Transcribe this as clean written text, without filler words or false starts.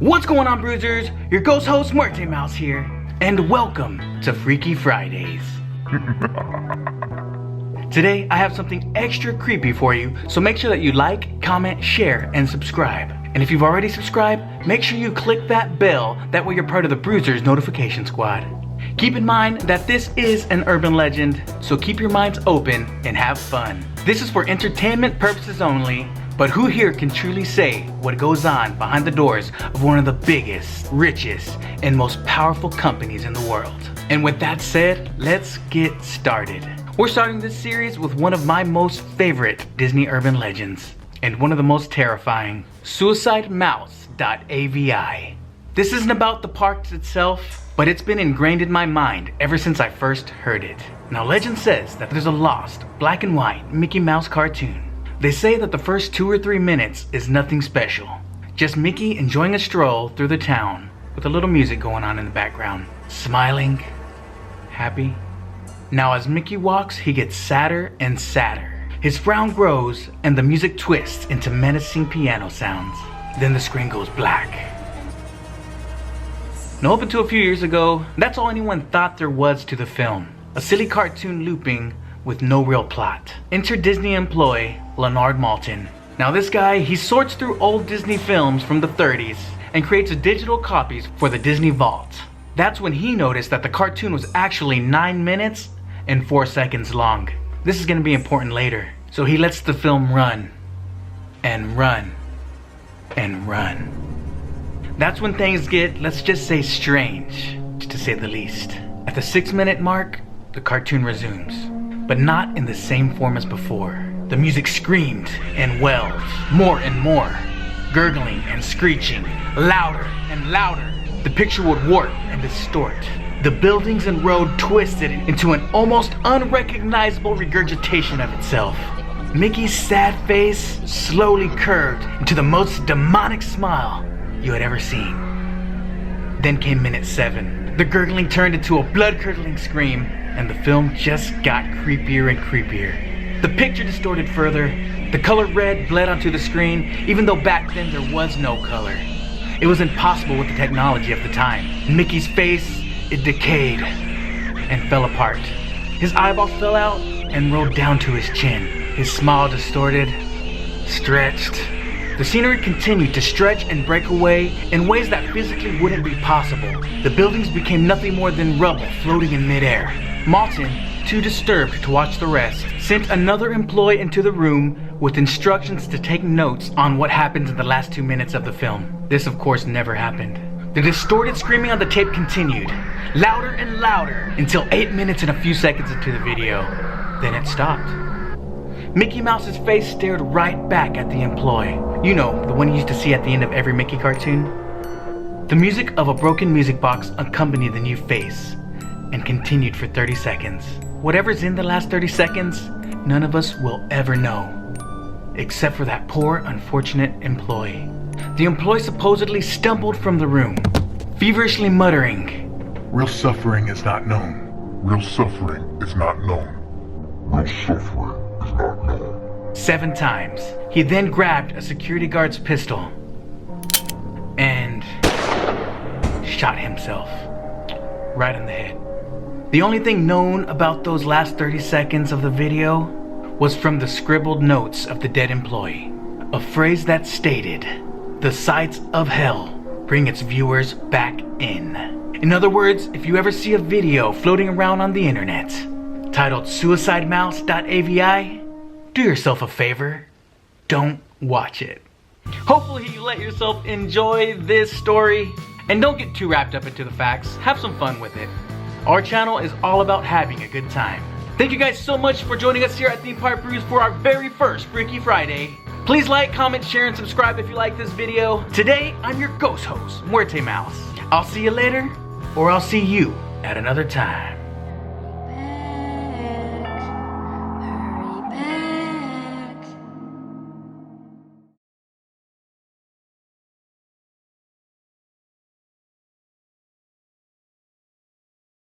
What's going on, Bruisers? Your ghost host, Morty Mouse here, and welcome to Freaky Fridays. Today, I have something extra creepy for you, so make sure that you like, comment, share, and subscribe. And if you've already subscribed, make sure you click that bell, that way you're part of the Bruisers notification squad. Keep in mind that this is an urban legend, so keep your minds open and have fun. This is for entertainment purposes only, but who here can truly say what goes on behind the doors of one of the biggest, richest, and most powerful companies in the world? And with that said, let's get started. We're starting this series with one of my most favorite Disney urban legends, and one of the most terrifying, Suicidemouse.avi. This isn't about the parks itself, but it's been ingrained in my mind ever since I first heard it. Now, legend says that there's a lost, black and white Mickey Mouse cartoon. They say that the first 2 or 3 minutes is nothing special. Just Mickey enjoying a stroll through the town with a little music going on in the background. Smiling, happy. Now as Mickey walks, he gets sadder and sadder. His frown grows and the music twists into menacing piano sounds. Then the screen goes black. Now, up until a few years ago, that's all anyone thought there was to the film. A silly cartoon looping with no real plot. Enter Disney employee Leonard Maltin. Now this guy, he sorts through old Disney films from the 30s and creates digital copies for the Disney Vault. That's when he noticed that the cartoon was actually 9 minutes and 4 seconds long. This is going to be important later. So he lets the film run and run and run. That's when things get, let's just say, strange, to say the least. At the 6-minute mark, the cartoon resumes, but not in the same form as before. The music screamed and wailed, more and more, gurgling and screeching, louder and louder. The picture would warp and distort. The buildings and road twisted into an almost unrecognizable regurgitation of itself. Mickey's sad face slowly curved into the most demonic smile you had ever seen. Then came minute 7. The gurgling turned into a blood-curdling scream, and the film just got creepier and creepier. The picture distorted further. The color red bled onto the screen, even though back then there was no color. It was impossible with the technology of the time. Mickey's face, it decayed and fell apart. His eyeballs fell out and rolled down to his chin. His smile distorted, stretched. The scenery continued to stretch and break away in ways that physically wouldn't be possible. The buildings became nothing more than rubble floating in midair. Maltin, too disturbed to watch the rest, sent another employee into the room with instructions to take notes on what happens in the last 2 minutes of the film. This, of course, never happened. The distorted screaming on the tape continued, louder and louder, until 8 minutes and a few seconds into the video. Then it stopped. Mickey Mouse's face stared right back at the employee. You know, the one you used to see at the end of every Mickey cartoon. The music of a broken music box accompanied the new face and continued for 30 seconds. Whatever's in the last 30 seconds, none of us will ever know, except for that poor, unfortunate employee. The employee supposedly stumbled from the room, feverishly muttering, "Real suffering is not known. Real suffering is not known. Real suffering is not known." 7 times. He then grabbed a security guard's pistol and shot himself right in the head. The only thing known about those last 30 seconds of the video was from the scribbled notes of the dead employee. A phrase that stated, "The sights of hell bring its viewers back in." In other words, if you ever see a video floating around on the internet titled Suicidemouse.avi, do yourself a favor, don't watch it. Hopefully you let yourself enjoy this story, and don't get too wrapped up into the facts. Have some fun with it. Our channel is all about having a good time. Thank you guys so much for joining us here at Theme Park Brews for our very first Freaky Friday. Please like, comment, share, and subscribe if you like this video. Today, I'm your ghost host, Morty Mouse. I'll see you later, or I'll see you at another time.